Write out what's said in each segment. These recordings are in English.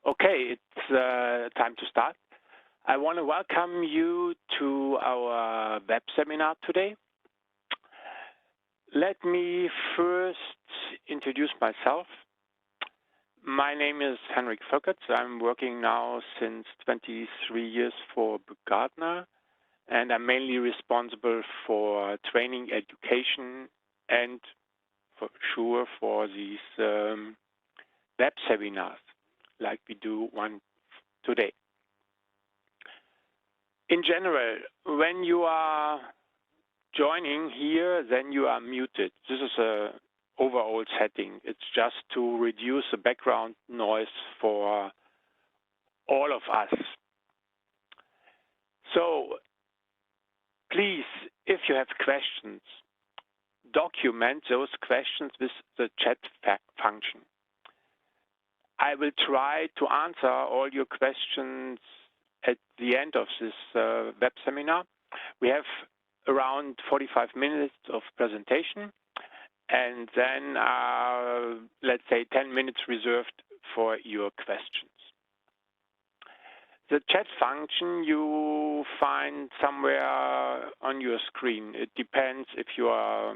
Okay, it's time to start. I want to welcome you to our web seminar today. Let me first introduce myself. My name is Henrik Völkertz. I'm working now since 23 years for Gartner, and I'm mainly responsible for training, education, and for sure for these web seminars like we do one today. In general, when you are joining here, then you are muted. This is a overall setting. It's just to reduce the background noise for all of us. So please, if you have questions, document those questions with the chat function. I will try to answer all your questions at the end of this web seminar. We have around 45 minutes of presentation, and then let's say 10 minutes reserved for your questions. The chat function you find somewhere on your screen. It depends if you are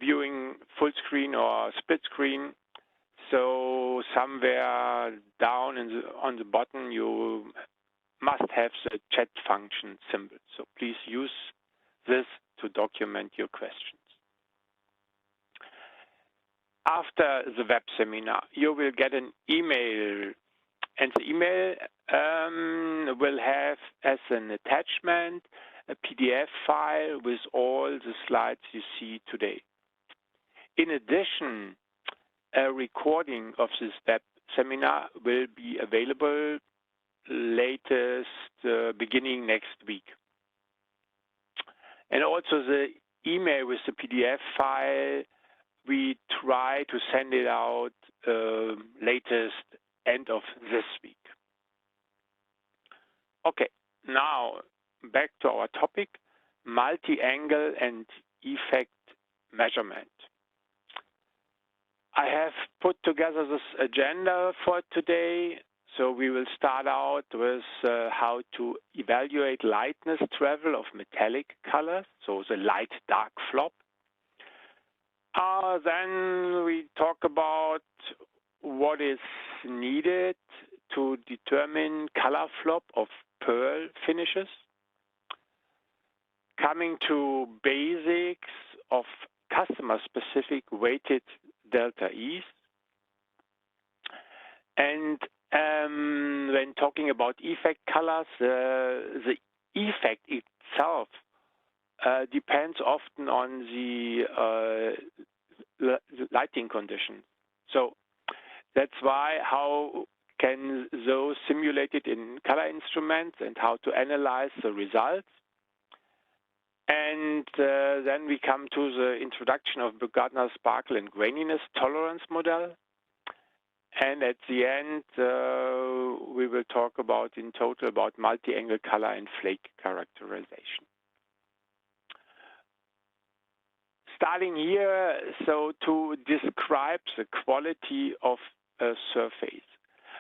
viewing full screen or split screen. So somewhere down on the bottom you must have the chat function symbol. So please use this to document your questions. After the web seminar, you will get an email, and the email will have as an attachment a PDF file with all the slides you see today. In addition, a recording of this web seminar will be available latest beginning next week. And also the email with the PDF file, we try to send it out latest end of this week. Okay, now back to our topic, multi-angle and effect measurement. I have put together this agenda for today. So we will start out with how to evaluate lightness travel of metallic colors, so the light-dark flop. Then we talk about what is needed to determine color flop of pearl finishes. Coming to basics of customer-specific weighted delta E's. And when talking about effect colors, the effect itself depends often on the lighting conditions. So that's why how can those simulated in color instruments and how to analyze the results. And then we come to the introduction of Gartner sparkle and graininess tolerance model. And at the end, we will talk about in total about multi-angle color and flake characterization. Starting here, so to describe the quality of a surface.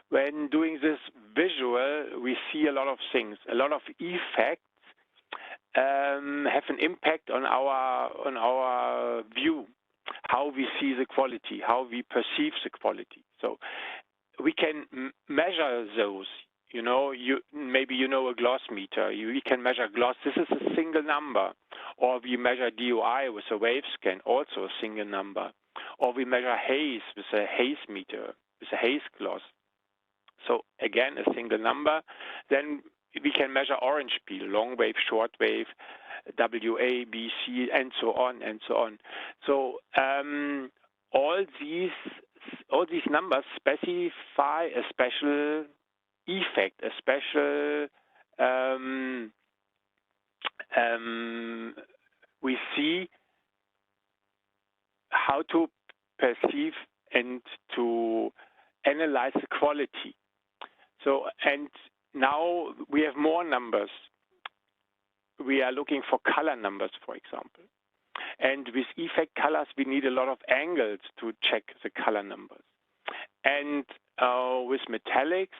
When doing this visual, we see a lot of things. A lot of effects have an impact on our view, how we see the quality, how we perceive the quality. So we can measure those. You know, maybe you know a gloss meter. We can measure gloss. This is a single number. Or we measure DOI with a wave scan, also a single number. Or we measure haze with a haze meter, with a haze gloss. So again, a single number. Then we can measure orange peel, long wave, short wave, WA, BC, and so on and so on. So all these numbers specify a special effect, a special we see how to perceive and to analyze the quality. So, and now we have more numbers. We are looking for color numbers, for example. And with effect colors, we need a lot of angles to check the color numbers. And with metallics,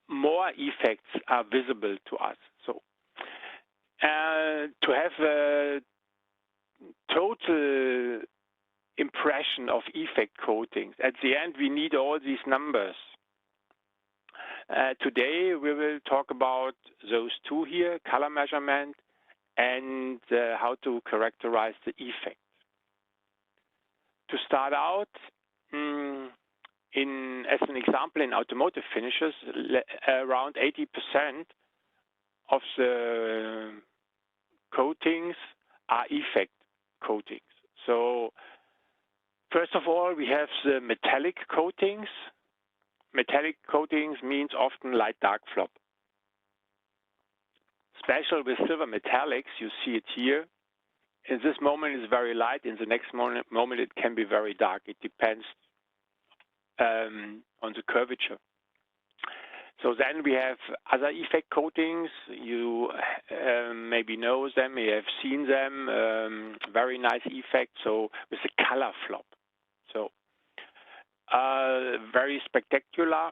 more effects are visible to us. So to have a total impression of effect coatings, at the end we need all these numbers. Today we will talk about those two here, color measurement and how to characterize the effect. To start out, as an example, in automotive finishes, around 80% of the coatings are effect coatings. So first of all, we have the metallic coatings. Metallic coatings means often light-dark flop. Special with silver metallics, you see it here. In this moment it's very light, in the next moment it can be very dark. It depends on the curvature. So then we have other effect coatings. You maybe know them, you have seen them, very nice effect, so with a color flop. So very spectacular.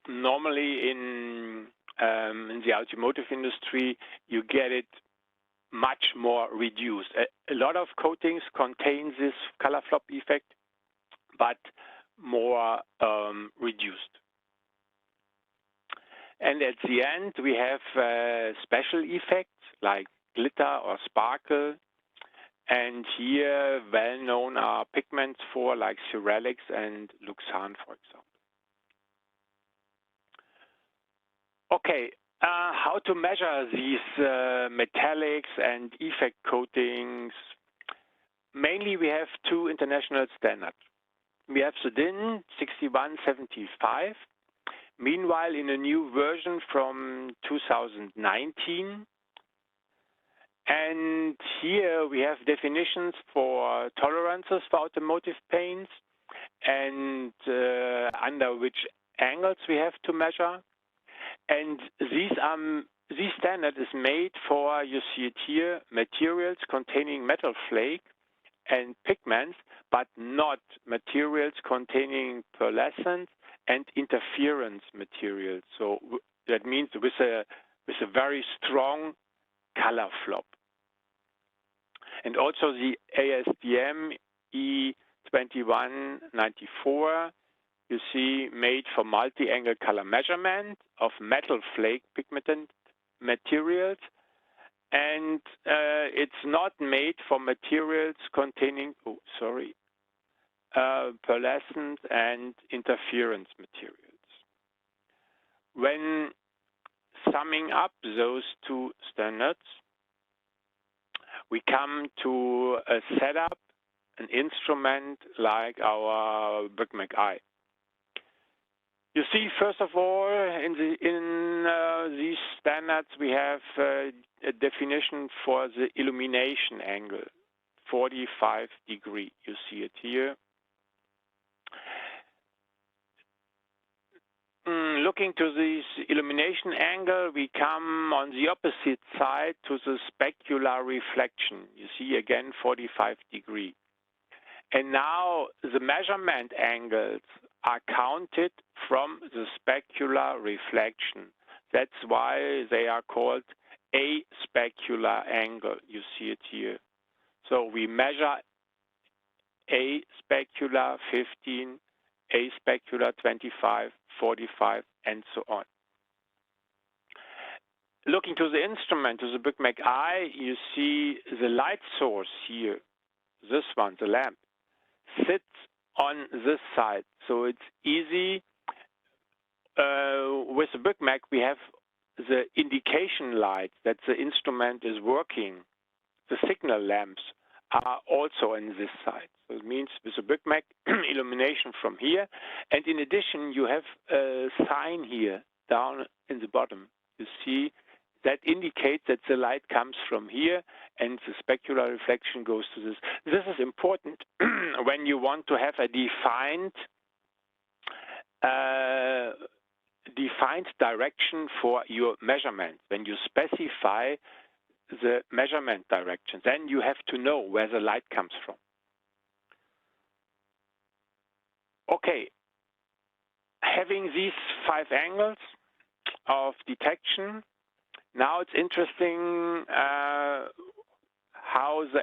Normally in the automotive industry, you get it much more reduced. A lot of coatings contain this color flop effect, but more reduced. And at the end, we have special effects like glitter or sparkle. And here, well-known are pigments for like ceralics and Luxan, for example. Okay, how to measure these metallics and effect coatings? Mainly, we have two international standards. We have the DIN 6175. Meanwhile, in a new version from 2019. And here we have definitions for tolerances for automotive paints and under which angles we have to measure. And this standard is made for, you see it here, materials containing metal flake and pigments, but not materials containing pearlescent and interference materials. So that means with a very strong color flop. And also the ASTM E2194, you see, made for multi-angle color measurement of metal flake pigmented materials. And it's not made for materials containing, pearlescent and interference materials. When summing up those two standards, we come to a setup, an instrument like our BICMAC eye. You see, first of all, in these standards, we have a definition for the illumination angle, 45 degrees. You see it here. Looking to this illumination angle, we come on the opposite side to the specular reflection. You see again 45 degrees. And now the measurement angles are counted from the specular reflection. That's why they are called a specular angle. You see it here. So we measure a specular 15, a specular 25, 45, and so on. Looking to the instrument, to the BICMAC eye, you see the light source here, this one, the lamp, sits on this side. So it's easy. With the BICMAC, we have the indication light that the instrument is working. The signal lamps are also on this side. So it means with the BICMAC, illumination from here. And in addition, you have a sign here down in the bottom. You see that indicates that the light comes from here and the specular reflection goes to this. This is important when you want to have a defined direction for your measurement. When you specify the measurement direction, then you have to know where the light comes from. Okay, having these 5 angles of detection, now it's interesting how the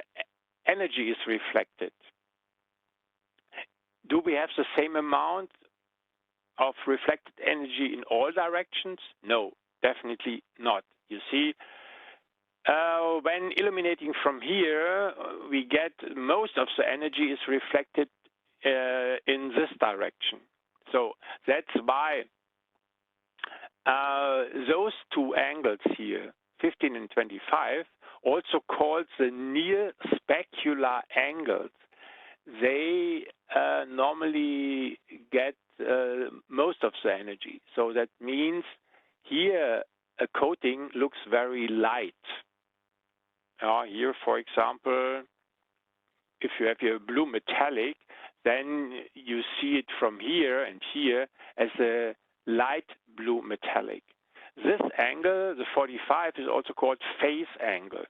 energy is reflected. Do we have the same amount of reflected energy in all directions? No, definitely not. You see, when illuminating from here, we get most of the energy is reflected in this direction. So that's why those 2 angles here, 15 and 25, also called the near specular angles, they normally get most of the energy. So that means here a coating looks very light. Here, for example, if you have your blue metallic, then you see it from here and here as a light blue metallic. This angle, the 45, is also called phase angle.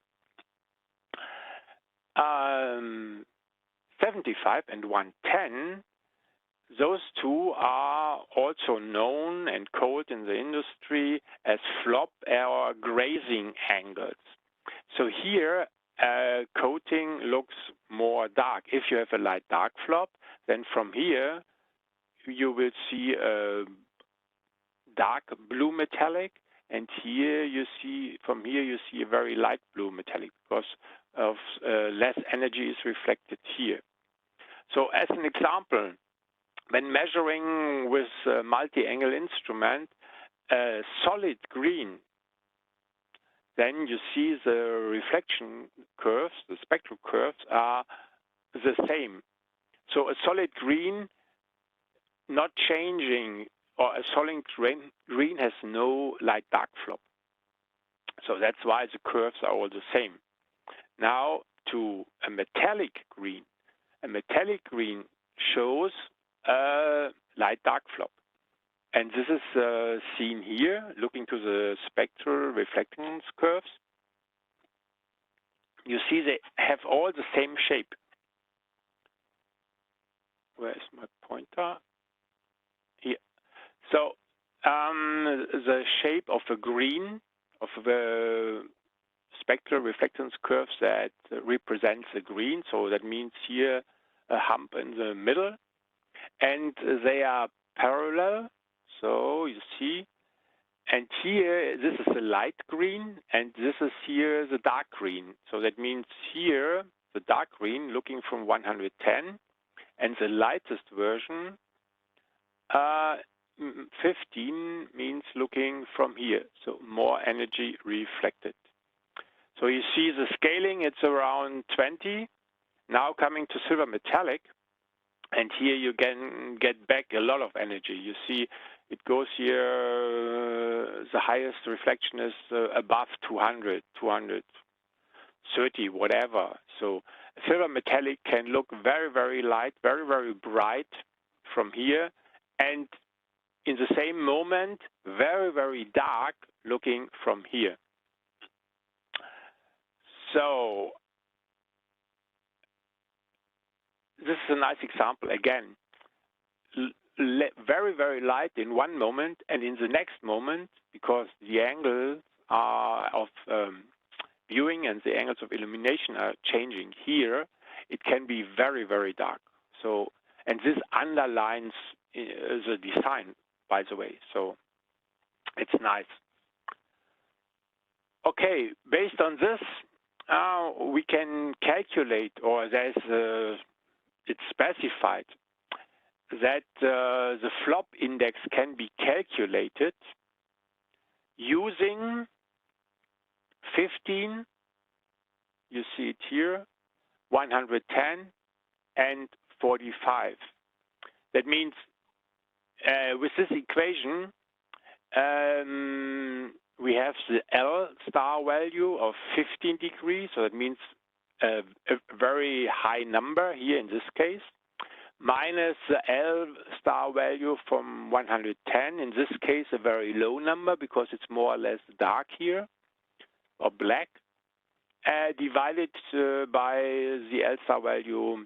75 and 110, those 2 are also known and called in the industry as flop or grazing angles. So here, coating looks more dark. If you have a light dark flop, then from here you will see a dark blue metallic, and here you see, from here you see a very light blue metallic because of less energy is reflected here. So as an example, when measuring with a multi-angle instrument, solid green, then you see the reflection curves, the spectral curves are the same. So a solid green not changing, or a solid green has no light dark flop. So that's why the curves are all the same. Now to a metallic green. A metallic green shows a light dark flop. And this is seen here, looking to the spectral reflectance curves. You see they have all the same shape. Where's my pointer? Here. So the shape of a green, of the spectral reflectance curves that represents the green. So that means here a hump in the middle. And they are parallel. So you see, and here this is the light green, and this is here the dark green. So that means here the dark green looking from 110, and the lightest version 15 means looking from here. So more energy reflected. So you see the scaling, it's around 20. Now coming to silver metallic, and here you can get back a lot of energy. You see it goes here, the highest reflection is above 200, 230, whatever. So silver metallic can look very, very light, very, very bright from here, and in the same moment, very, very dark looking from here. So this is a nice example again. Very, very light in one moment, and in the next moment, because the angles are of viewing and the angles of illumination are changing here, it can be very, very dark. So, and this underlines the design, by the way. So it's nice. Okay, based on this, we can calculate, or it's specified that the flop index can be calculated using 15, you see it here, 110, and 45. That means with this equation, we have the L star value of 15 degrees, so that means a very high number here in this case, minus the L star value from 110, in this case a very low number because it's more or less dark here, or black, divided by the L star value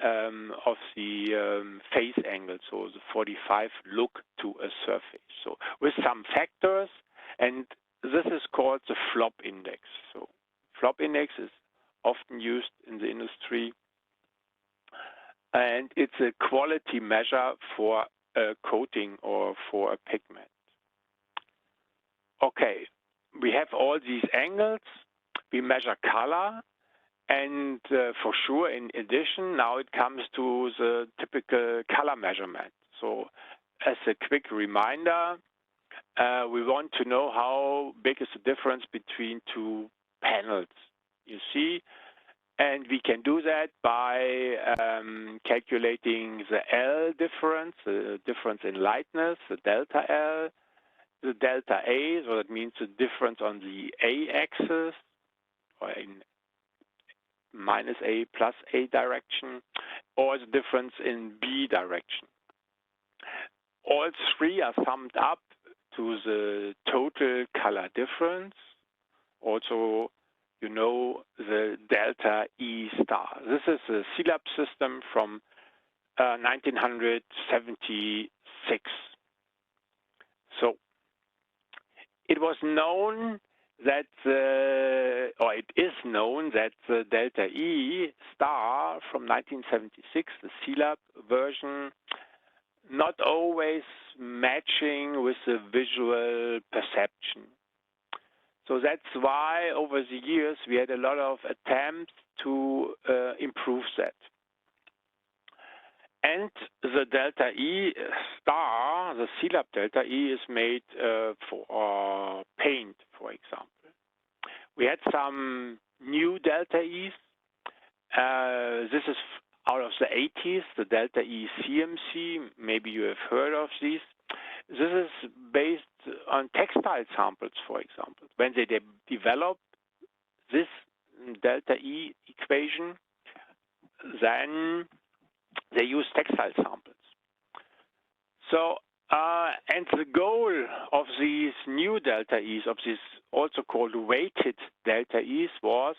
of the phase angle, so the 45 look to a surface. So with some factors, and this is called the flop index. So flop index is often used in the industry, and it's a quality measure for a coating or for a pigment. Okay, we have all these angles. We measure color, and for sure, in addition, now it comes to the typical color measurement. So as a quick reminder, we want to know how big is the difference between two panels, you see, and we can do that by calculating the L difference, the difference in lightness, the delta L, the delta A, so that means the difference on the A axis, or in minus A plus A direction, or the difference in B direction. All three are summed up to the total color difference. Also, you know, the delta E star. This is a CLAB system from 1976. So it was known that, or it is known that the delta E star from 1976, the CLAB version, not always matching with the visual perception. So that's why over the years we had a lot of attempts to improve that. And the delta E star, the CLAB delta E, is made for paint, for example. We had some new delta E's. This is out of the 80s, the delta E CMC. Maybe you have heard of these. This is based on textile samples, for example. When they develop this delta E equation, then they use textile samples. So, and the goal of these new delta E's, of this also called weighted delta E's, was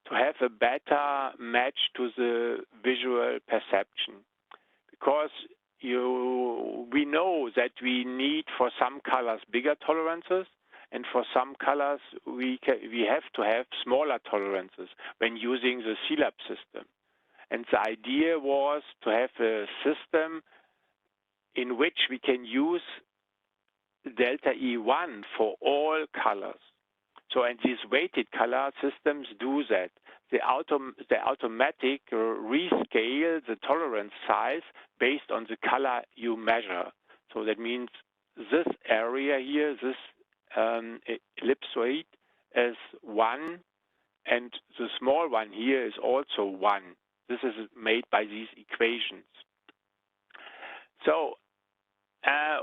to have a better match to the visual perception. Because we know that we need for some colors bigger tolerances, and for some colors we have to have smaller tolerances when using the CLAB system. And the idea was to have a system in which we can use delta E1 for all colors. So, and these weighted color systems do that. They automatic rescale the tolerance size based on the color you measure. So that means this area here, this ellipsoid, is 1, and the small one here is also 1. This is made by these equations. So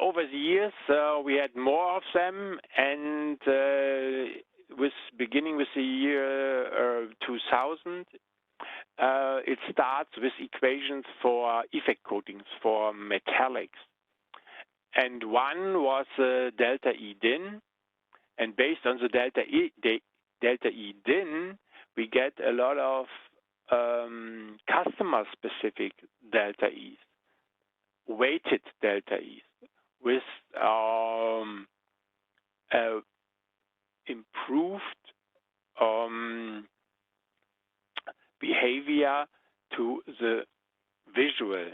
over the years, we had more of them, and beginning with the year 2000, it starts with equations for effect coatings, for metallics. And one was delta E din, and based on the delta E din, we get a lot of customer-specific delta E's, weighted delta E's, with improved behavior to the visual.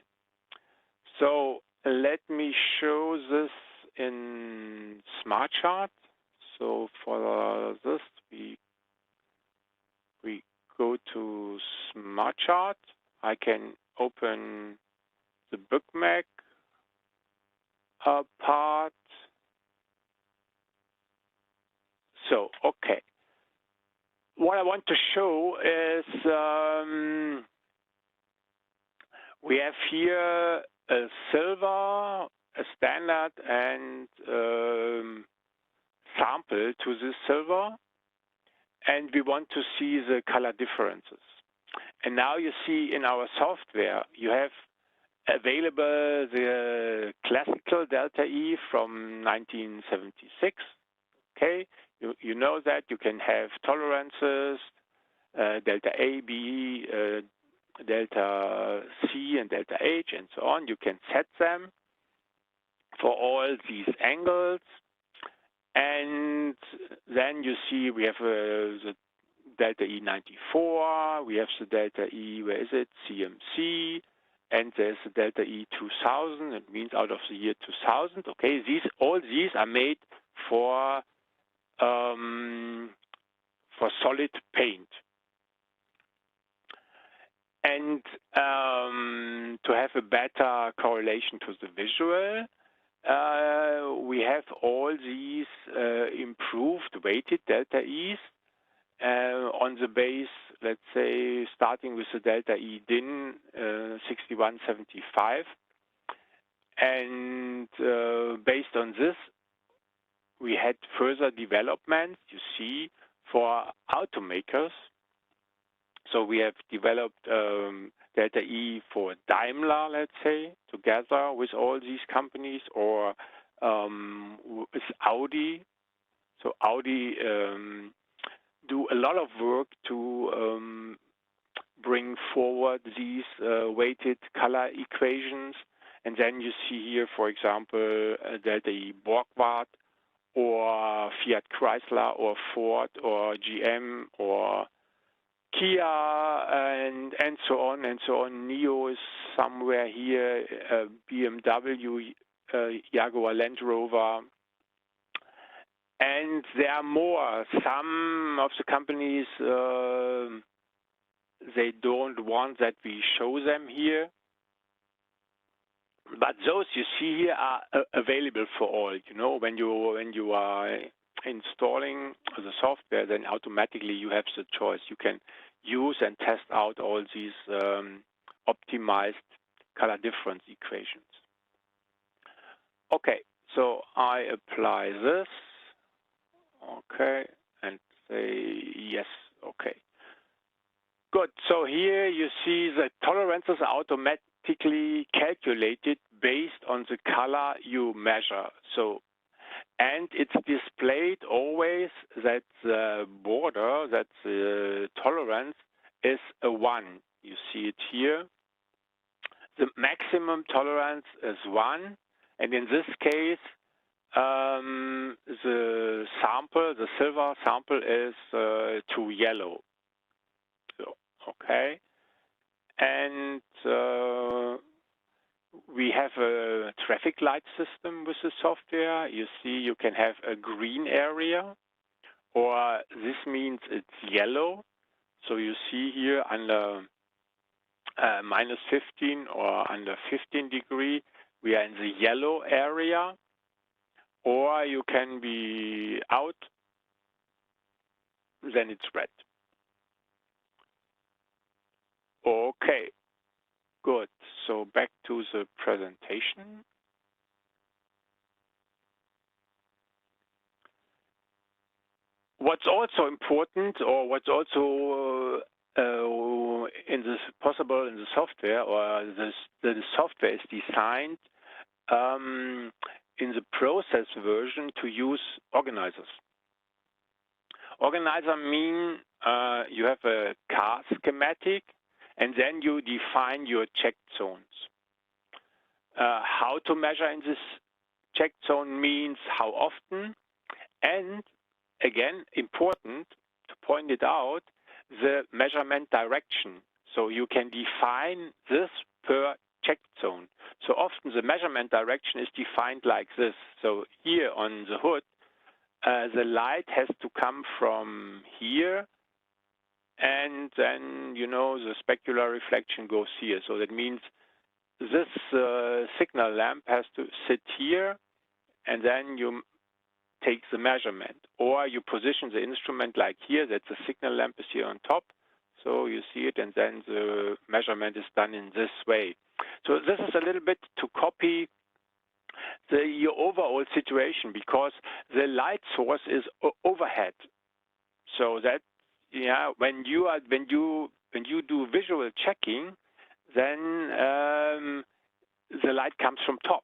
So let me show this in Smart Chart. So for this, we go to Smart Chart. I can open the bookmark part. So, okay. What I want to show is we have here a silver, a standard, and sample to this silver, and we want to see the color differences. And now you see in our software, you have available the classical delta E from 1976. Okay, you know that you can have tolerances, delta A, B, delta C and delta H and so on. You can set them for all these angles. And then you see we have the delta E94, we have the delta E, where is it, CMC, and there's the delta E 2000, it means out of the year 2000. Okay, all these are made for solid paint. And to have a better correlation to the visual, we have all these improved weighted delta E's on the base, let's say, starting with the delta E DIN 6175. And based on this, we had further developments, you see, for automakers. So we have developed delta E for Daimler, let's say, together with all these companies, or with Audi. So Audi do a lot of work to bring forward these weighted color equations. And then you see here, for example, delta E Borgward, or Fiat Chrysler, or Ford, or GM, or Kia, and so on and so on. NIO is somewhere here, BMW, Jaguar Land Rover. And there are more. Some of the companies, they don't want that we show them here. But those you see here are available for all. You know, when you are installing the software, then automatically you have the choice. You can use and test out all these optimized color difference equations. Okay, so I apply this. Okay, and say yes. Okay. Good. So here you see the tolerances are automatically calculated based on the color you measure. So, and it's displayed always that the border, that the tolerance is a 1. You see it here. The maximum tolerance is 1, and in this case, the sample, the silver sample, is to yellow. So, okay, and we have a traffic light system with the software. You see, you can have a green area, or this means it's yellow. So you see here under minus 15 or under 15 degree, we are in the yellow area, or you can be out, then it's red. Okay, good. So back to the presentation. What's also important, or what's also possible in the software, or the software is designed in the process version to use organizers. Organizer mean you have a car schematic, and then you define your check zones. How to measure in this check zone means how often, and again, important to point it out, the measurement direction. So you can define this per check zone. So often the measurement direction is defined like this. So here on the hood, the light has to come from here, and then, you know, the specular reflection goes here. So that means this signal lamp has to sit here, and then you take the measurement. Or you position the instrument like here, that the signal lamp is here on top. So you see it, and then the measurement is done in this way. So this is a little bit to copy your overall situation, because the light source is overhead. So that, yeah, when you do visual checking, then the light comes from top.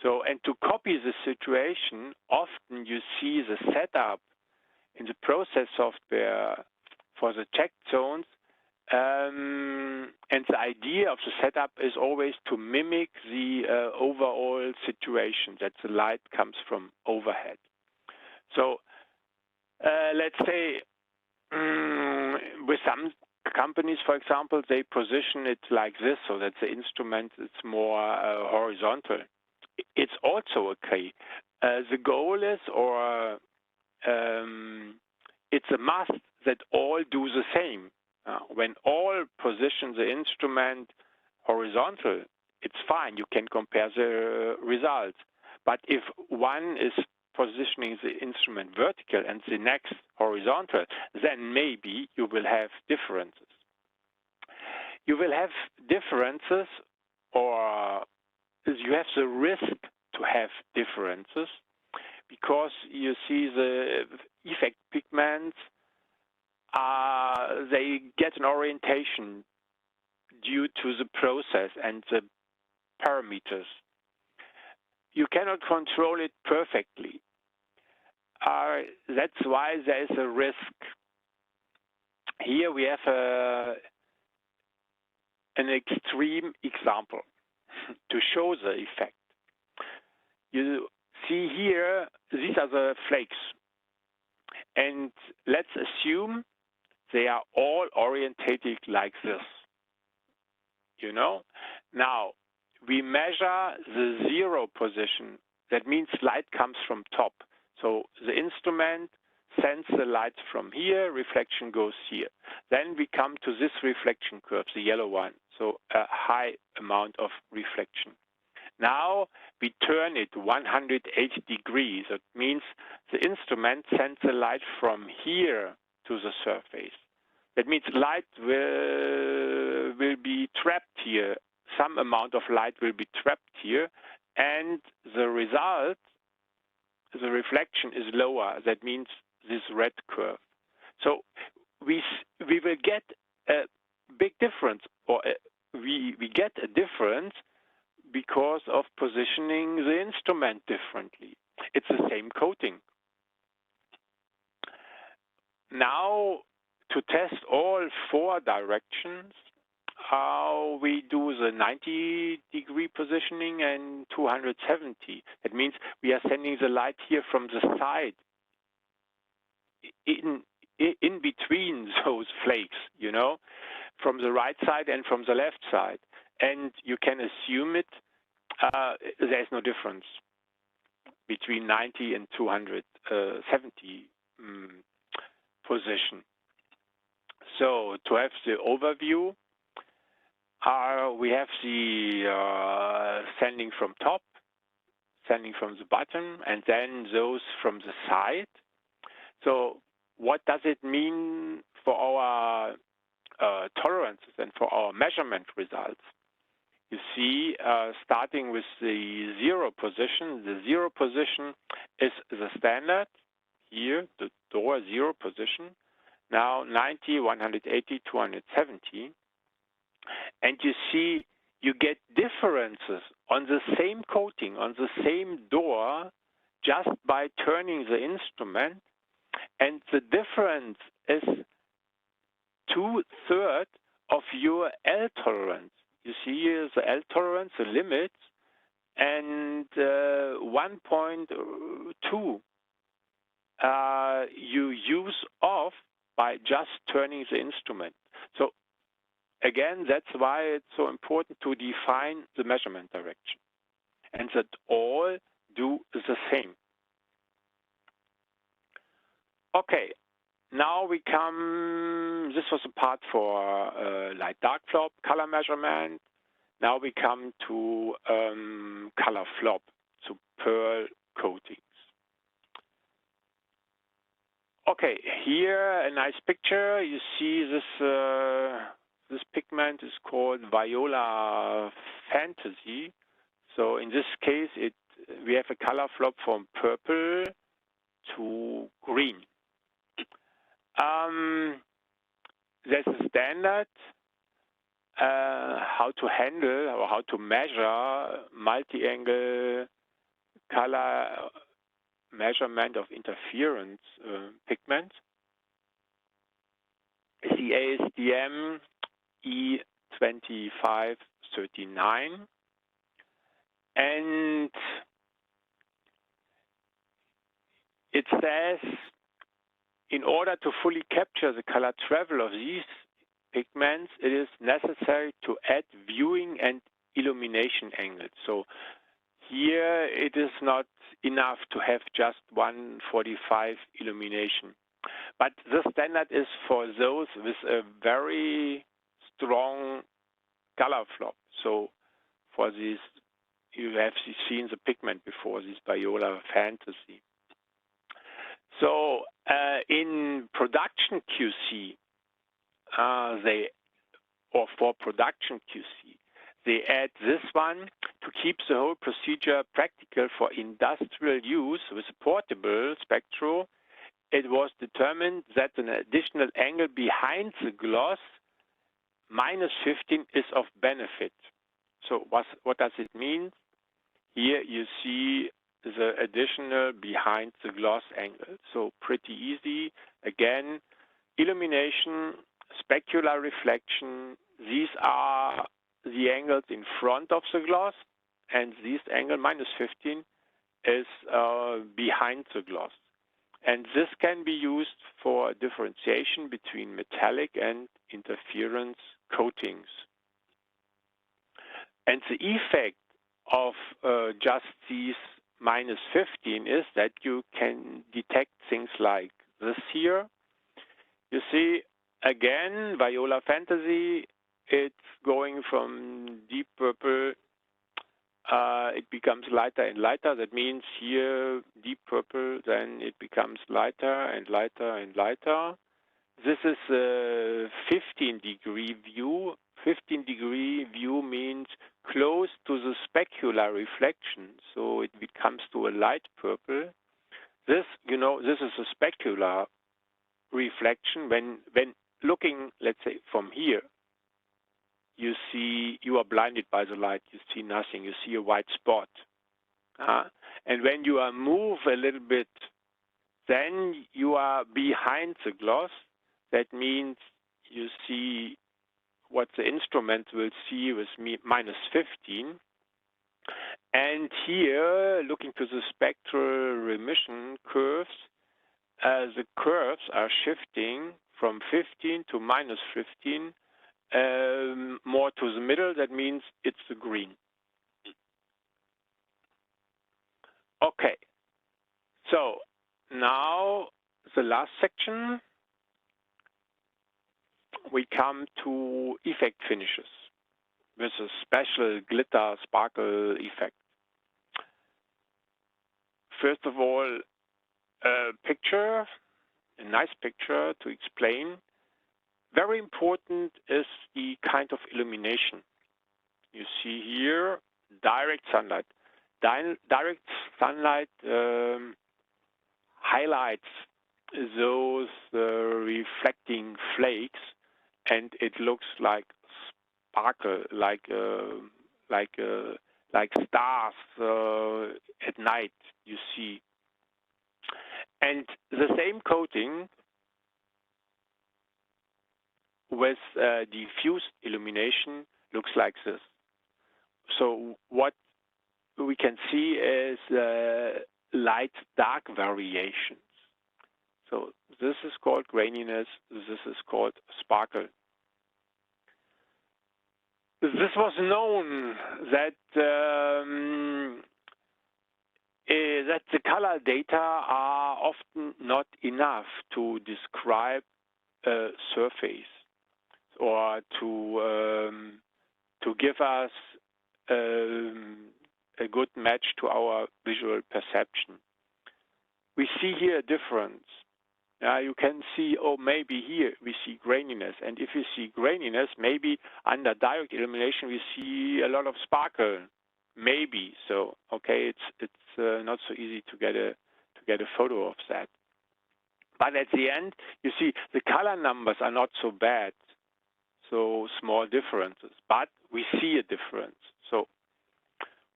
So, and to copy the situation, often you see the setup in the process software for the check zones And the idea of the setup is always to mimic the overall situation, that the light comes from overhead. So let's say with some companies, for example, they position it like this, so that the instrument is more horizontal. It's also okay. The goal is, or it's a must that all do the same. When all position the instrument horizontal, it's fine. You can compare the results. But if one is positioning the instrument vertical and the next horizontal, then maybe you will have differences. You will have differences, or you have the risk to have differences, because you see the effect pigments, they get an orientation due to the process and the parameters. You cannot control it perfectly. That's why there is a risk. Here we have an extreme example to show the effect. You see here, these are the flakes. And let's assume they are all orientated like this. You know? Now, we measure the zero position. That means light comes from top. So the instrument sends the light from here, reflection goes here. Then we come to this reflection curve, the yellow one. So a high amount of reflection. Now we turn it 180 degrees. That means the instrument sends the light from here to the surface. That means light will be trapped here. Some amount of light will be trapped here, and the result, the reflection, is lower. That means this red curve. So we will get a big difference, or we get a difference because of positioning the instrument differently. It's the same coating. Now, to test all four directions, we do the 90-degree positioning and 270. That means we are sending the light here from the side, in between those flakes, you know, from the right side and from the left side. And you can assume it, there's no difference between 90 and 270 position. So to have the overview, we have the sending from top, sending from the bottom, and then those from the side. So what does it mean for our tolerances and for our measurement results? You see, starting with the zero position, the zero position is the standard. Here, the door zero position. Now 90, 180, 270. And you see, you get differences on the same coating, on the same door, just by turning the instrument. And the difference is 2/3 of your L tolerance. You see here the L tolerance, the limit, and 1.2 you use off by just turning the instrument. So again, that's why it's so important to define the measurement direction, and that all do the same. Okay, now we come, this was a part for light dark flop, color measurement. Now we come to color flop, so pearl coatings. Okay, here a nice picture. You see this this pigment is called Viola Fantasy. So in this case, we have a color flop from purple to green. There's a standard how to handle or how to measure multi-angle color measurement of interference pigment. The ASTM E2539. And it says, in order to fully capture the color travel of these pigments, it is necessary to add viewing and illumination angles. So here it is not enough to have just 145 illumination. But the standard is for those with a very strong color flop. So for this, you have seen the pigment before, this Viola Fantasy. So in production QC, for production QC, they add this one to keep the whole procedure practical for industrial use with a portable spectro. It was determined that an additional angle behind the gloss, -15, is of benefit. So what does it mean? Here you see the additional behind the gloss angle. So pretty easy. Again, illumination, specular reflection. These are the angles in front of the gloss, and this angle -15 is behind the gloss. And this can be used for differentiation between metallic and interference coatings. And the effect of just these -15 is that you can detect things like this here. You see, again, Viola Fantasy, it's going from deep purple, it becomes lighter and lighter. That means here, deep purple, then it becomes lighter and lighter and lighter. This is a 15-degree view. 15-degree view means close to the specular reflection, so it becomes to a light purple. This, this is a specular reflection. When looking, let's say, from here, you are blinded by the light. You see nothing. You see a white spot. And when you move a little bit, then you are behind the gloss. That means you see what the instrument will see with -15. And here, looking to the spectral remission curves, the curves are shifting from 15 to -15, more to the middle. That means it's the green. Okay, so now the last section, we come to effect finishes with a special glitter sparkle effect. First of all, a nice picture to explain. Very important is the kind of illumination. You see here direct sunlight. Direct sunlight highlights those reflecting flakes, and it looks like sparkle, like stars at night. You see, and the same coating with diffused illumination looks like this. So what we can see is light-dark variations. So this is called graininess. This is called sparkle. This was known that that the color data are often not enough to describe a surface or to give us a good match to our visual perception. We see here a difference. You can see, oh, maybe here we see graininess. And if you see graininess, maybe under direct illumination we see a lot of sparkle. Maybe. So, okay, it's not so easy to get a photo of that. But at the end, you see the color numbers are not so bad. So small differences, but we see a difference. So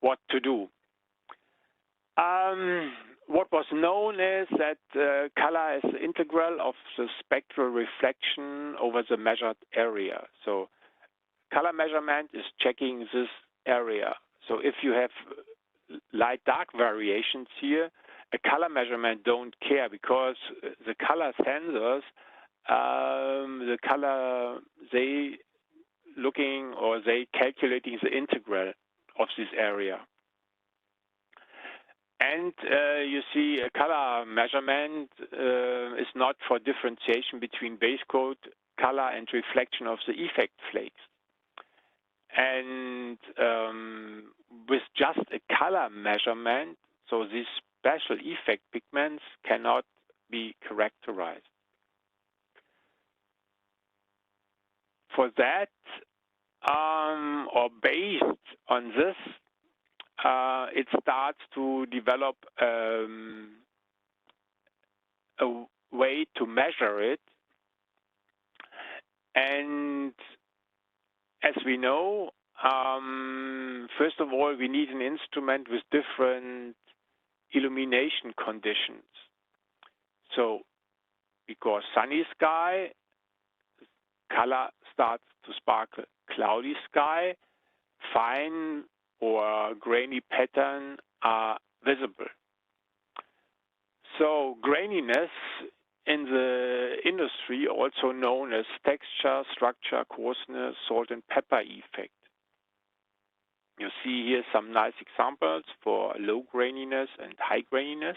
what to do? What was known is that color is the integral of the spectral reflection over the measured area. So color measurement is checking this area. So if you have light-dark variations here, a color measurement don't care, because the color sensors, the color, they looking or they calculating the integral of this area. And you see a color measurement is not for differentiation between base coat color and reflection of the effect flakes. And with just a color measurement, so these special effect pigments cannot be characterized. For that, or based on this, it starts to develop a way to measure it. And as we know, first of all, we need an instrument with different illumination conditions. So, because sunny sky, color starts to sparkle. Cloudy sky, fine or grainy pattern are visible. So graininess in the industry, also known as texture, structure, coarseness, salt and pepper effect. You see here some nice examples for low graininess and high graininess.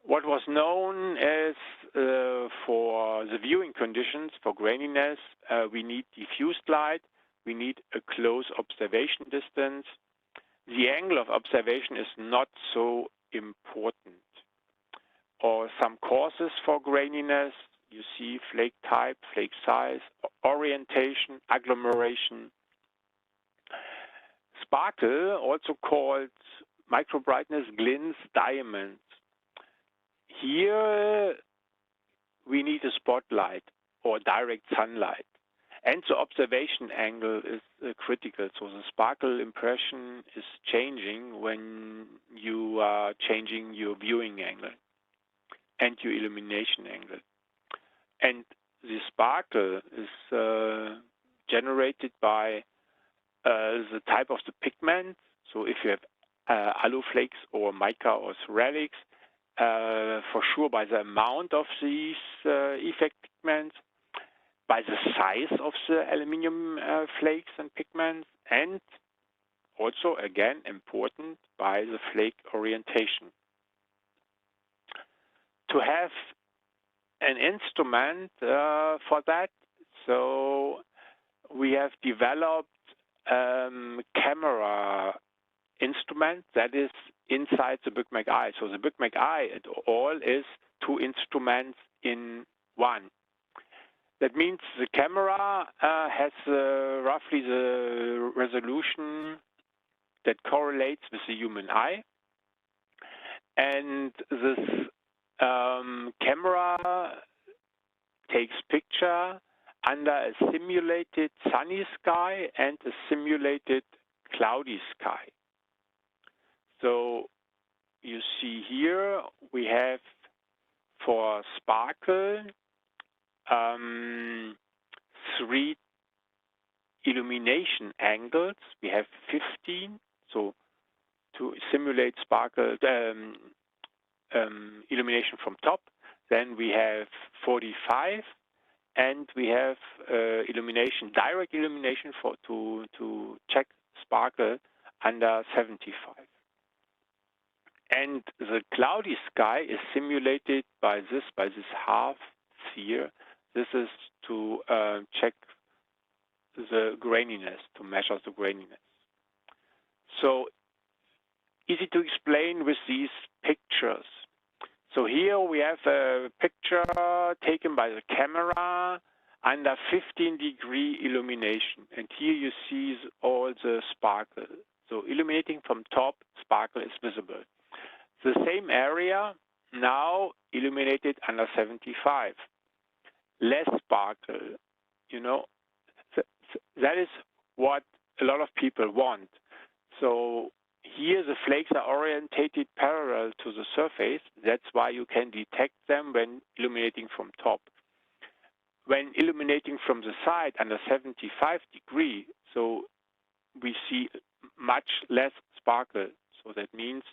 What was known as for the viewing conditions for graininess, we need diffused light, we need a close observation distance. The angle of observation is not so important. Or some causes for graininess, you see flake type, flake size, orientation, agglomeration. Sparkle, also called microbrightness, glints, diamonds. Here we need a spotlight or direct sunlight. And the observation angle is critical. So the sparkle impression is changing when you are changing your viewing angle and your illumination angle. And the sparkle is generated by the type of the pigment. So if you have alu flakes or mica or ceramics, for sure by the amount of these effect pigments, by the size of the aluminium flakes and pigments, and also, again, important, by the flake orientation. To have an instrument for that, so we have developed camera instrument that is inside the Big Eye. So the Big Eye at all is two instruments in one. That means the camera has roughly the resolution that correlates with the human eye. And this camera takes picture under a simulated sunny sky and a simulated cloudy sky. So you see here we have for sparkle 3 illumination angles. We have 15, so to simulate sparkle illumination from top. Then we have 45, and we have illumination, direct illumination to check sparkle under 75. And the cloudy sky is simulated by this half sphere. This is to check the graininess, to measure the graininess. So easy to explain with these pictures. So here we have a picture taken by the camera under 15-degree illumination. And here you see all the sparkle. So illuminating from top, sparkle is visible. The same area now illuminated under 75. Less sparkle, you know. That is what a lot of people want. So here the flakes are orientated parallel to the surface. That's why you can detect them when illuminating from top. when illuminating from the side under 75 degrees, so we see much less sparkle. So that means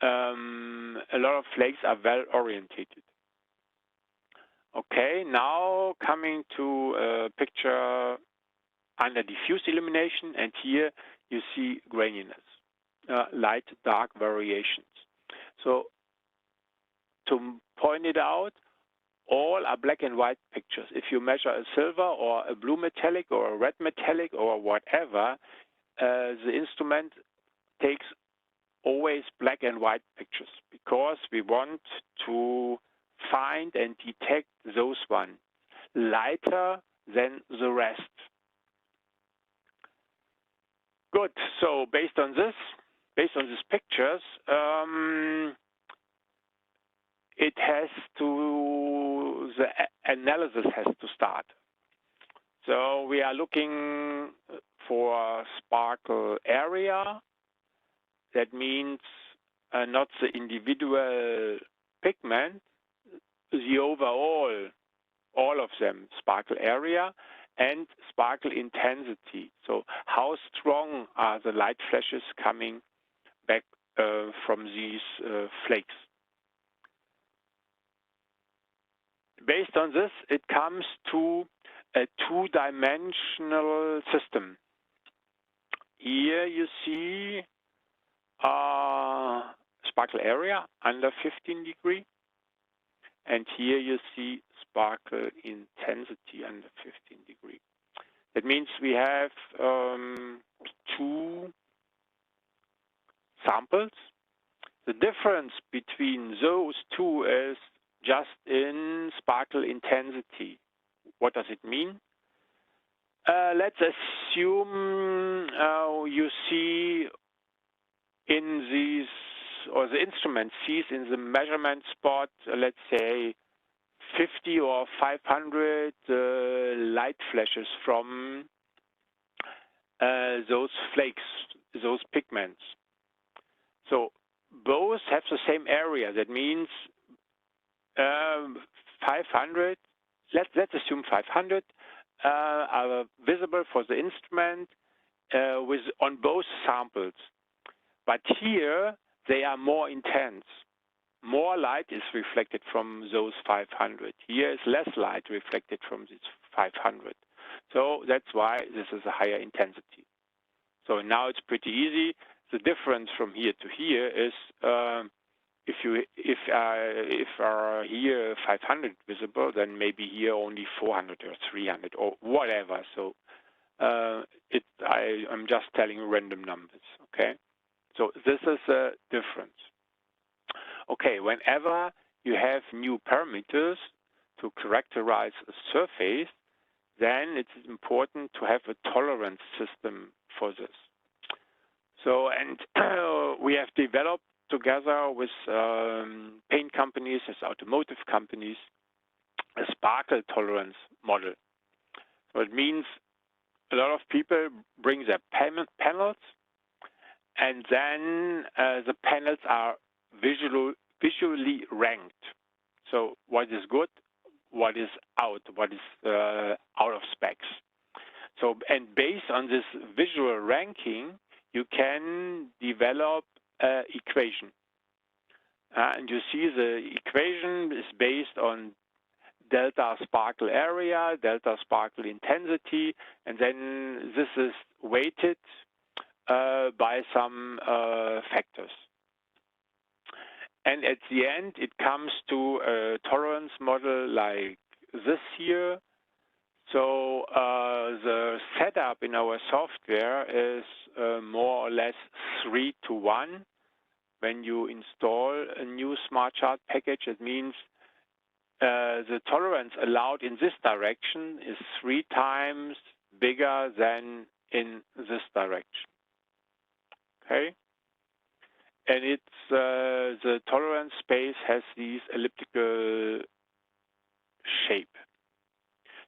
a lot of flakes are well orientated. Okay, now coming to a picture under diffuse illumination, and here you see graininess, light-dark variations. So to point it out, all are black and white pictures. If you measure a silver or a blue metallic or a red metallic or whatever, the instrument takes always black and white pictures because we want to find and detect those ones lighter than the rest. Good. So based on these pictures, the analysis has to start. So we are looking for sparkle area. That means not the individual pigment, the overall, all of them, sparkle area, and sparkle intensity. So how strong are the light flashes coming back from these flakes? Based on this, it comes to a two-dimensional system. Here you see sparkle area under 15 degrees, and here you see sparkle intensity under 15 degrees. That means we have two samples. The difference between those two is just in sparkle intensity. What does it mean? Let's assume you see in these, or the instrument sees in the measurement spot, let's say 50 or 500 light flashes from those flakes, those pigments. So both have the same area. That means 500, let's assume 500 are visible for the instrument on both samples. But here they are more intense. More light is reflected from those 500. Here is less light reflected from this 500. So that's why this is a higher intensity. So now it's pretty easy. The difference from here to here is if here 500 visible, then maybe here only 400 or 300 or whatever. So I'm just telling random numbers. Okay. So this is a difference. Okay, whenever you have new parameters to characterize a surface, then it's important to have a tolerance system for this. So, and we have developed together with paint companies, as automotive companies, a sparkle tolerance model. So it means a lot of people bring their panels, and then the panels are visually ranked. So what is good, what is out, what is out of specs. So, and based on this visual ranking, you can develop an equation. And you see the equation is based on delta sparkle area, delta sparkle intensity, and then this is weighted by some factors. And at the end, it comes to a tolerance model like this here. So the setup in our software is more or less 3:1. When you install a new smart chart package, it means the tolerance allowed in this direction is 3 times bigger than in this direction. Okay? And it's the tolerance space has these elliptical shape.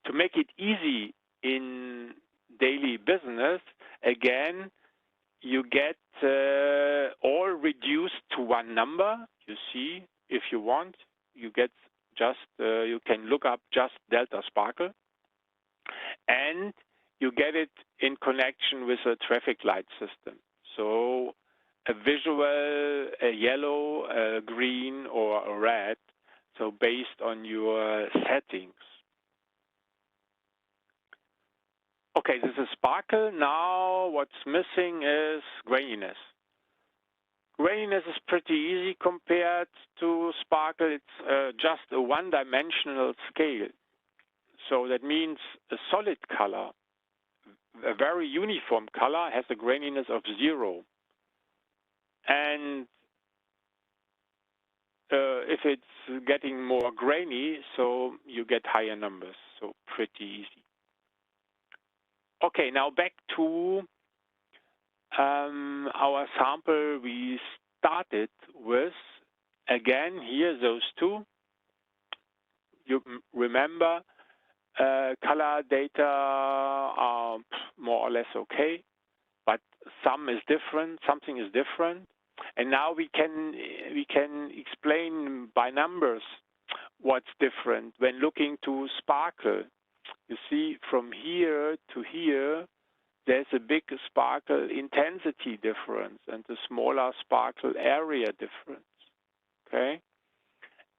To make it easy in daily business, again, you get all reduced to one number. You see, if you want, you get Just you can look up just delta sparkle, and you get it in connection with a traffic light system. So a visual, a yellow, a green, or a red. So based on your settings. Okay, this is sparkle. Now what's missing is graininess. Graininess is pretty easy compared to sparkle. It's just a one-dimensional scale. So that means a solid color, a very uniform color, has a graininess of 0. And if it's getting more grainy, so you get higher numbers. So pretty easy. Okay, now back to our sample we started with. Again, here, those two. You remember, color data are more or less okay, but something is different. And now we can explain by numbers what's different when looking to sparkle. You see, from here to here, there's a big sparkle intensity difference and a smaller sparkle area difference. Okay,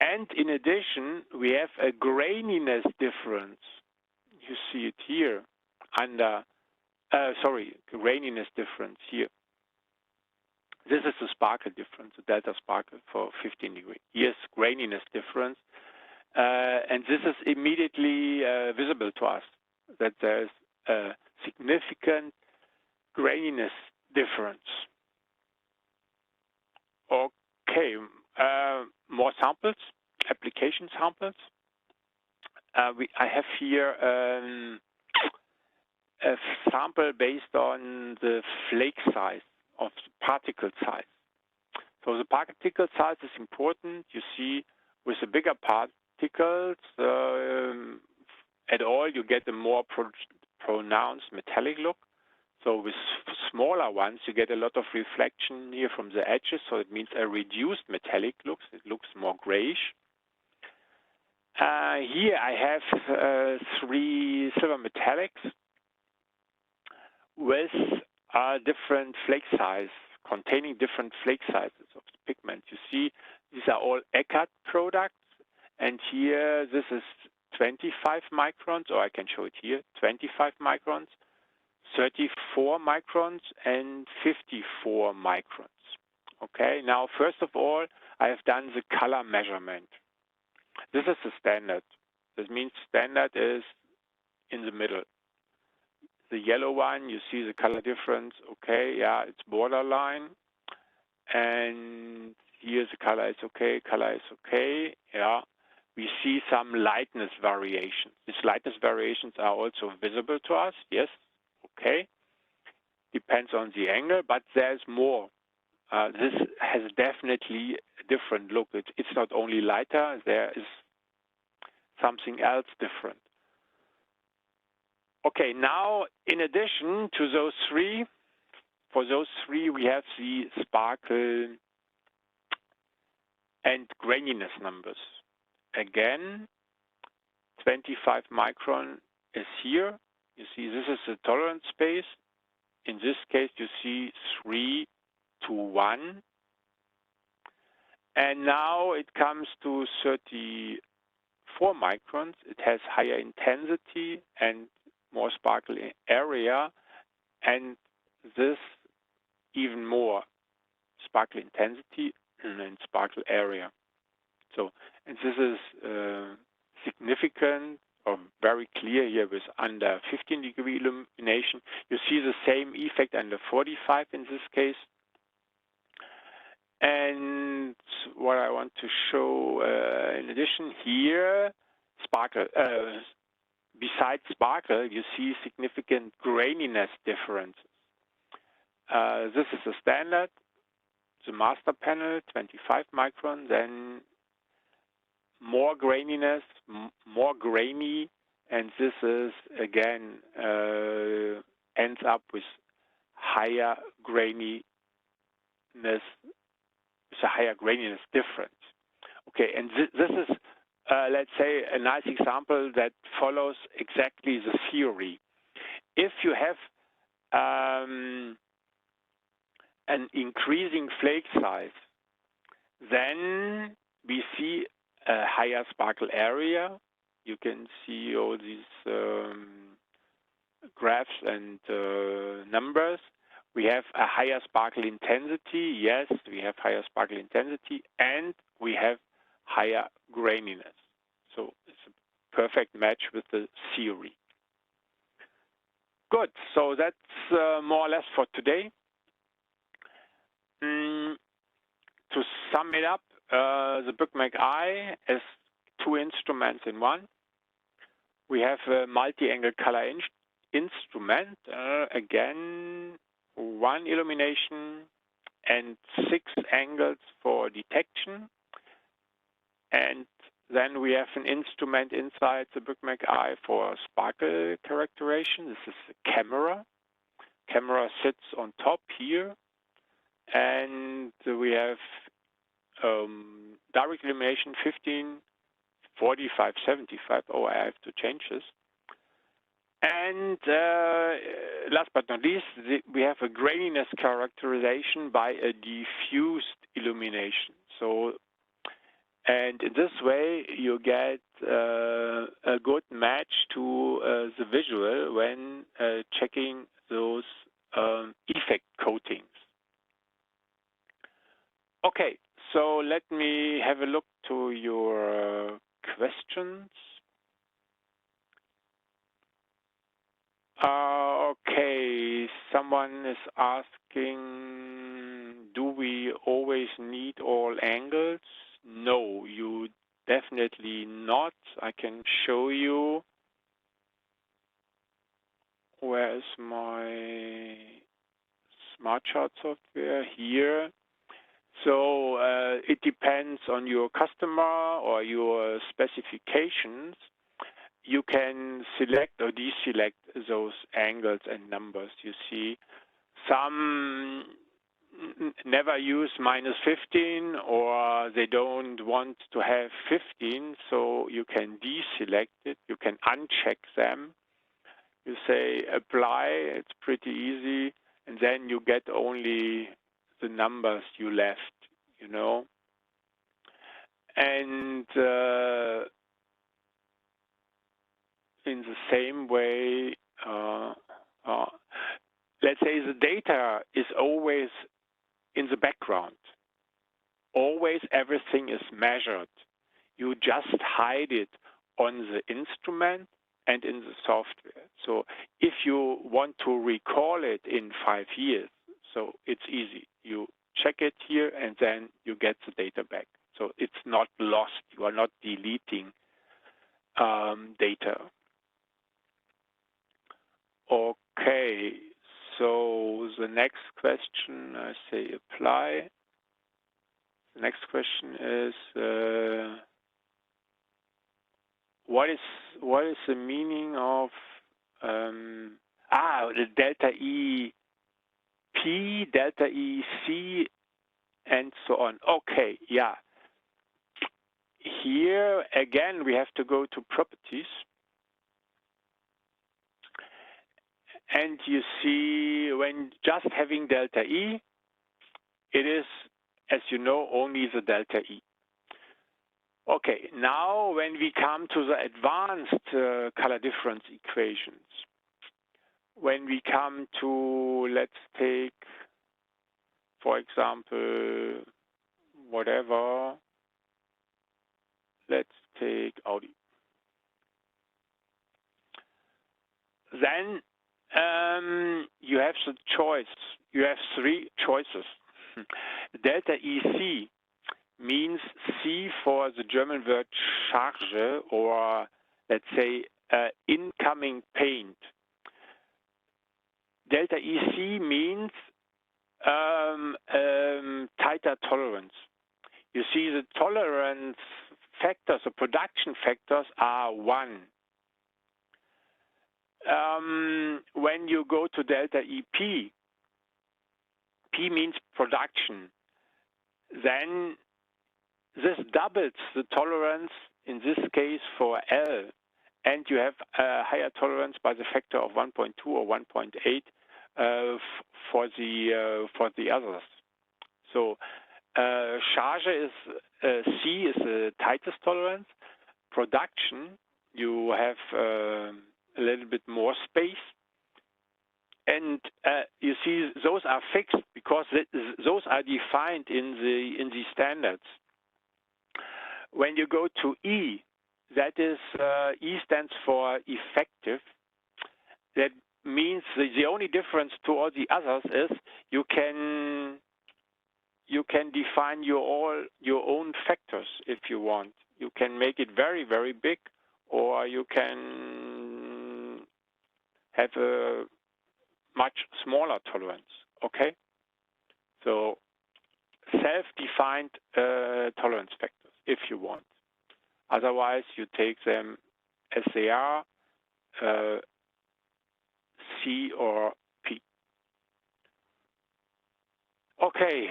and in addition, we have a graininess difference. You see it here under. Graininess difference here. This is the sparkle difference, the delta sparkle for 15 degrees. Here's graininess difference. And this is immediately visible to us, that there's a significant graininess difference. Okay, more samples, application samples. I have here a sample based on the flake size of the particle size. So the particle size is important. You see, with the bigger particles at all, you get a more pronounced metallic look. So with smaller ones, you get a lot of reflection here from the edges. So it means a reduced metallic look. It looks more grayish. Here I have 3 silver metallics with different flake size, containing different flake sizes of the pigment. You see, these are all Eckert products. And here, this is 25 microns, or I can show it here, 25 microns, 34 microns, and 54 microns. Okay, now, first of all, I have done the color measurement. This is the standard. This means standard is in the middle. The yellow one, you see the color difference. Okay, yeah, it's borderline. And here the color is okay, yeah. We see some lightness variations. These lightness variations are also visible to us, yes, okay. Depends on the angle, but there's more. This has definitely a different look. It's not only lighter, there is something else different. Okay, now in addition to those 3, for those 3 we have the sparkle and graininess numbers. Again, 25 micron is here. You see, this is the tolerance space. In this case, you see 3 to 1. And now it comes to 34 microns. It has higher intensity and more sparkle area, and this even more sparkle intensity and sparkle area. So, and this is significant or very clear here with under 15 degree illumination. You see the same effect under 45 in this case. And what I want to show in addition here, sparkle. Besides sparkle, you see significant graininess differences. This is the standard, the master panel, 25 micron, then more graininess, more grainy, and this is, again, ends up with higher graininess, with a higher graininess difference. Okay, and this is let's say, a nice example that follows exactly the theory. If you have an increasing flake size, then we see a higher sparkle area. You can see all these graphs and numbers. We have a higher sparkle intensity. Yes, we have higher sparkle intensity, and we have higher graininess. So it's a perfect match with the theory. Good. So that's more or less for today. To sum it up, the Bookmap Eye is two instruments in one. We have a multi-angle color instrument, again, one illumination and 6 angles for detection. And then we have an instrument inside the Bookmap Eye for sparkle characterization. This is a camera. Camera sits on top here. And we have direct illumination 15, 45, 75. Oh, I have to change this. And last but not least, we have a graininess characterization by a diffused illumination. So, and in this way, you get a good match to the visual when checking those effect coatings. Okay, so let me have a look to your questions. Okay, someone is asking, do we always need all angles? No, you definitely not. I can show you. Where is my smart chart software? Here. So it depends on your customer or your specifications. You can select or deselect those angles and numbers. You see, some never use -15, or they don't want to have 15, so you can deselect it. You can uncheck them. You say apply, it's pretty easy, and then you get only the numbers you left, you know. And in the same way, let's say the data is always in the background. Always everything is measured. You just hide it on the instrument and in the software. So if you want to recall it in 5 years, so it's easy. You check it here and then you get the data back. So it's not lost. You are not deleting data. Okay, so the next question, I say apply. The next question is, what is the meaning of the delta E P, delta E C, and so on? Okay, yeah. Here again, we have to go to properties. And you see, when just having delta E, it is, as you know, only the delta E. Okay, now when we come to the advanced color difference equations, when we come to, let's take, for example, whatever, let's take Audi. Then you have the choice. You have 3 choices. Delta EC means C for the German word Charge, or let's say incoming paint. Delta EC means tighter tolerance. You see, the tolerance factors, the production factors are 1. When you go to delta EP, P means production, then this doubles the tolerance in this case for L, and you have a higher tolerance by the factor of 1.2 or 1.8 for the others. So charge is C is the tightest tolerance. Production, you have a little bit more space, and you see those are fixed because those are defined in the standards. When you go to E, that is E stands for effective. That means the only difference to all the others is you can define your own factors if you want. You can make it very, very big, or you can have a much smaller tolerance. Okay? So self-defined tolerance factors if you want. Otherwise, you take them as they are, C or P. Okay,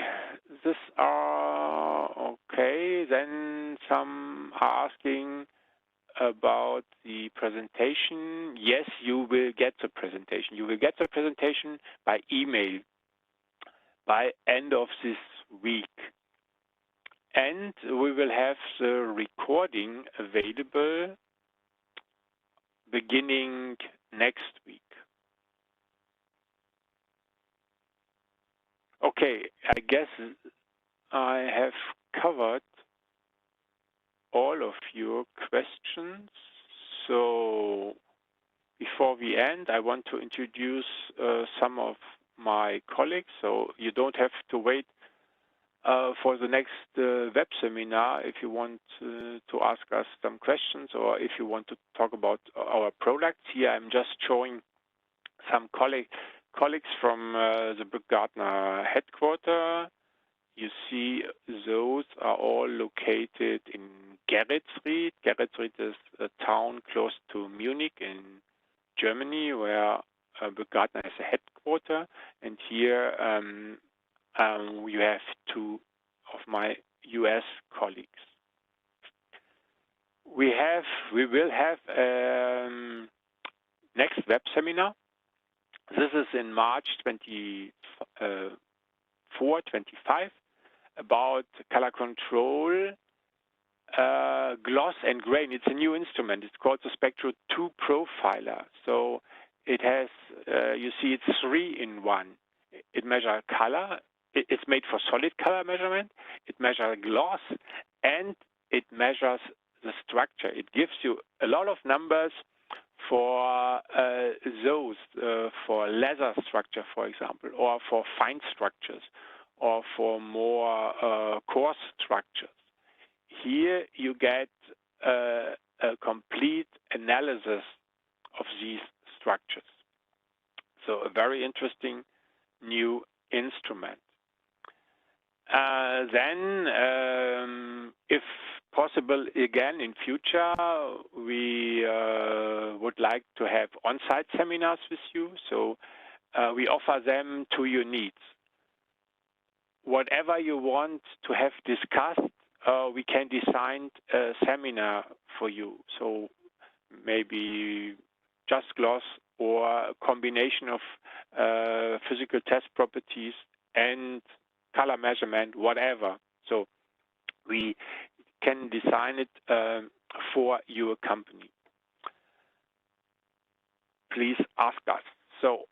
these are okay. Then some are asking about the presentation. Yes, you will get the presentation. You will get the presentation by email by end of this week. And we will have the recording available beginning next week. Okay, I guess I have covered all of your questions. So before we end, I want to introduce some of my colleagues. So you don't have to wait for the next web seminar if you want to ask us some questions, or if you want to talk about our products. Here I'm just showing some colleagues from the Gartner headquarters. You see those are all located in Geretsried. Geretsried is a town close to Munich in Germany, where Gartner is a headquarters. And here you have two of my US colleagues. We will have next web seminar. This is in March 24-25 about color control, gloss and grain. It's a new instrument. It's called the Spectro 2 Profiler. So it has, you see, it's 3-in-1. It measures color. It's made for solid color measurement. It measures gloss, and it measures the structure. It gives you a lot of numbers for for leather structure, for example, or for fine structures, or for more coarse structures. Here you get a complete analysis of these structures. So a very interesting new instrument. Then, if possible, again in future, we would like to have on-site seminars with you. So we offer them to your needs. Whatever you want to have discussed, we can design a seminar for you. So maybe just gloss, or a combination of physical test properties and color measurement, whatever. So we can design it for your company. Please ask us. So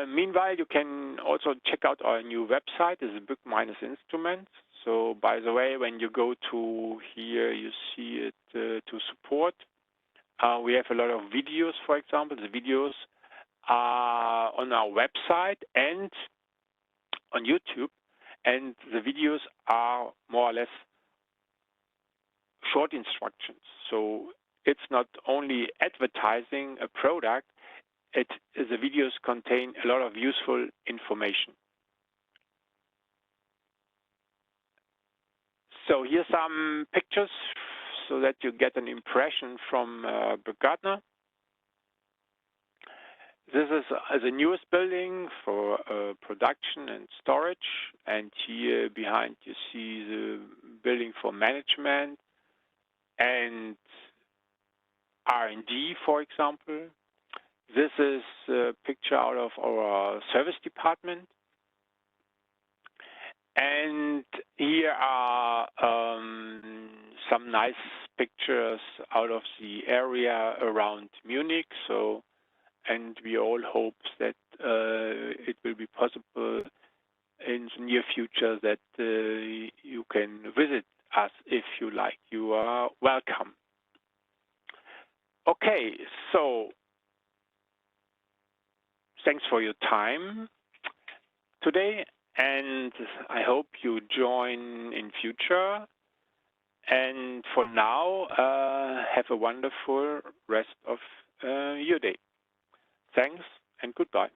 meanwhile, you can also check out our new website. It's a Book-Instrument. So by the way, when you go to here, you see it to support. We have a lot of videos, for example. The videos are on our website and on YouTube. And the videos are more or less short instructions. So it's not only advertising a product, the videos contain a lot of useful information. So here's some pictures so that you get an impression from Gartner. This is the newest building for production and storage. And here behind you see the building for management. and R&D, for example. This is a picture out of our service department. And here are some nice pictures out of the area around Munich. So, and we all hope that it will be possible in the near future that you can visit us if you like. You are welcome. Okay, so thanks for your time today, and I hope you join in future. And for now, have a wonderful rest of your day. Thanks and goodbye.